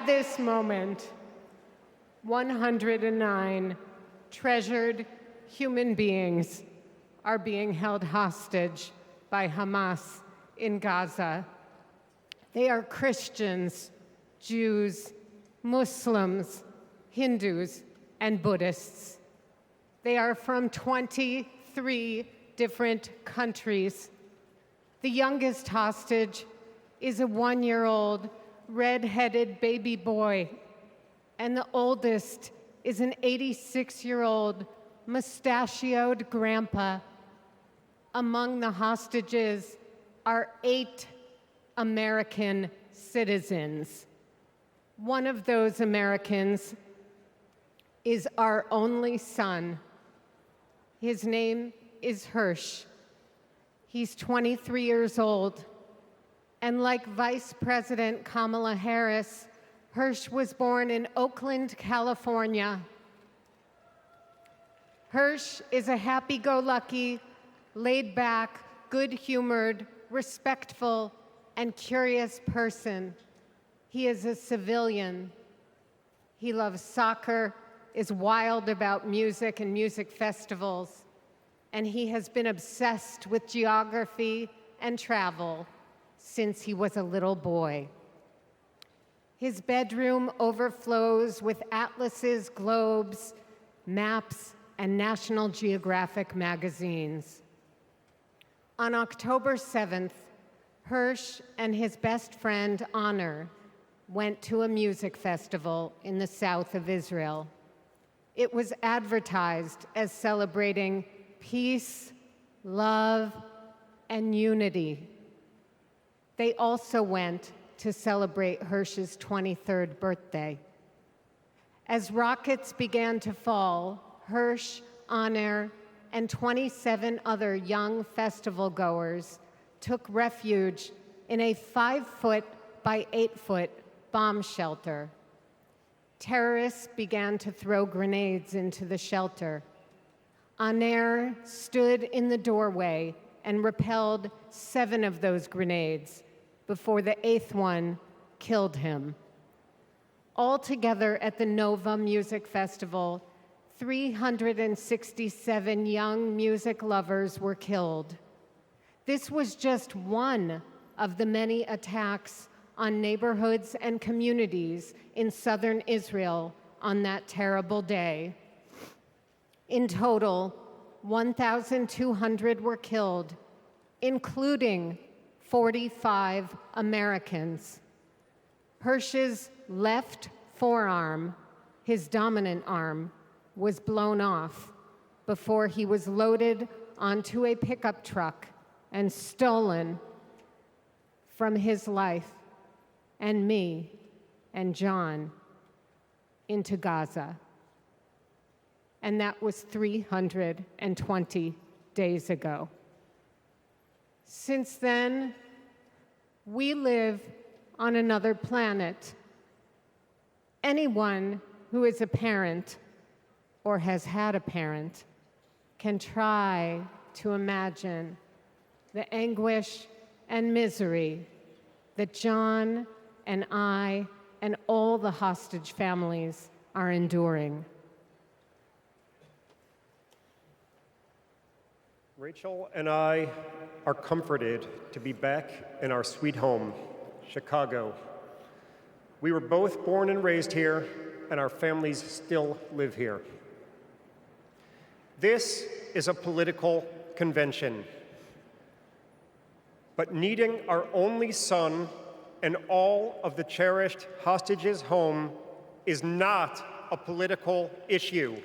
this moment, 109 treasured human beings are being held hostage by Hamas in Gaza. They are Christians, Jews, Muslims, Hindus, and Buddhists. They are from 23 different countries. The youngest hostage is a 1-year-old red-headed baby boy, and the oldest is an 86-year-old mustachioed grandpa. Among the hostages are 8 American citizens. One of those Americans is our only son. His name is Hirsch. He's 23 years old, and like Vice President Kamala Harris, Hirsch was born in Oakland, California. Hirsch is a happy-go-lucky, laid-back, good-humored, respectful, and curious person. He is a civilian. He loves soccer, is wild about music and music festivals, and he has been obsessed with geography and travel since he was a little boy. His bedroom overflows with atlases, globes, maps, and National Geographic magazines. On October 7th, Hirsch and his best friend, Honor, went to a music festival in the south of Israel. It was advertised as celebrating peace, love, and unity. They also went to celebrate Hirsch's 23rd birthday. As rockets began to fall, Hirsch, Honor, and 27 other young festival goers took refuge in a 5-foot by 8-foot bomb shelter. Terrorists began to throw grenades into the shelter. Honor stood in the doorway and repelled 7 of those grenades before the 8th one killed him. Altogether at the Nova Music Festival, 367 young music lovers were killed. This was just one of the many attacks on neighborhoods and communities in southern Israel on that terrible day. In total, 1,200 were killed, including 45 Americans. Hirsch's left forearm, his dominant arm, was blown off before he was loaded onto a pickup truck and stolen from his life and me and John into Gaza. And that was 320 days ago. Since then, we live on another planet. Anyone who is a parent or has had a parent can try to imagine the anguish and misery that John and I and all the hostage families are enduring. Rachel and I are comforted to be back in our sweet home, Chicago. We were both born and raised here, and our families still live here. This is a political convention, but needing our only son and all of the cherished hostages home is not a political issue.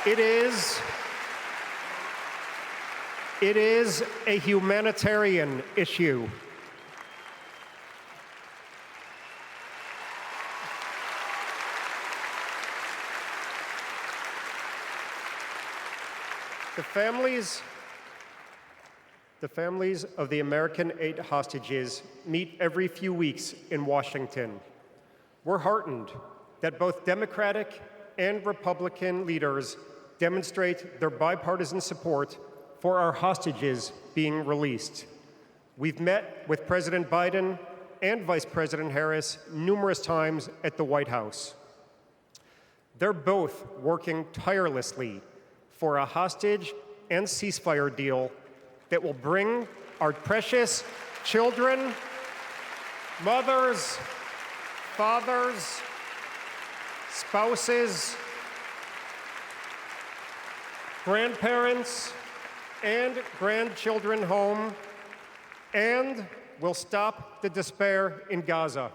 It is a humanitarian issue. The families of the American 8 hostages meet every few weeks in Washington. We're heartened that both Democratic and Republican leaders demonstrate their bipartisan support for our hostages being released. We've met with President Biden and Vice President Harris numerous times at the White House. They're both working tirelessly for a hostage and ceasefire deal that will bring our precious children, mothers, fathers, spouses, grandparents, and grandchildren home, and will stop the despair in Gaza.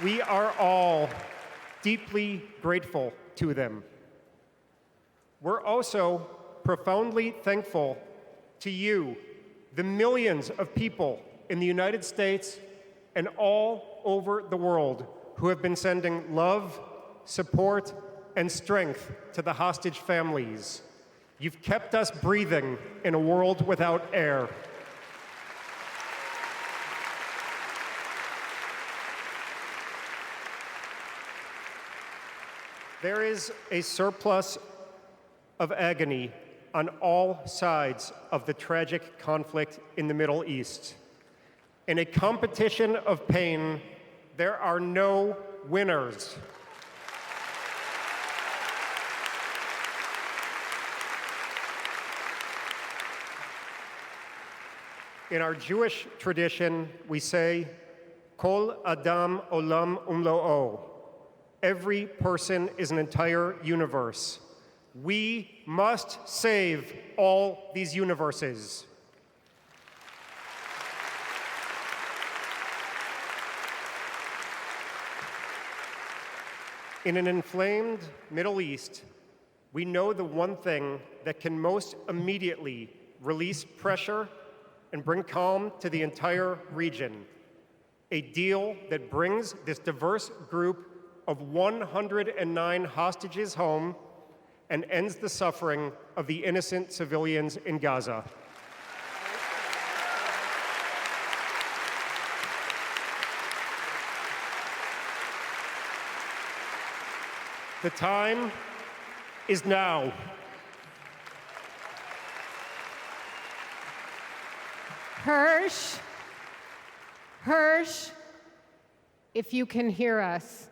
We are all deeply grateful to them. We're also profoundly thankful to you, the millions of people in the United States and all over the world who have been sending love, support, and strength to the hostage families. You've kept us breathing in a world without air. There is a surplus of agony on all sides of the tragic conflict in the Middle East. In a competition of pain, there are no winners. In our Jewish tradition, we say, Kol Adam Olam Umlo'o. Every person is an entire universe. We must save all these universes. In an inflamed Middle East, we know the one thing that can most immediately release pressure and bring calm to the entire region. A deal that brings this diverse group of 109 hostages home and ends the suffering of the innocent civilians in Gaza. The time is now. Hirsch, if you can hear us,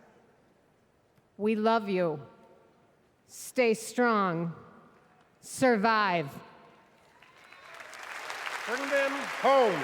we love you. Stay strong. Survive. Bring them home.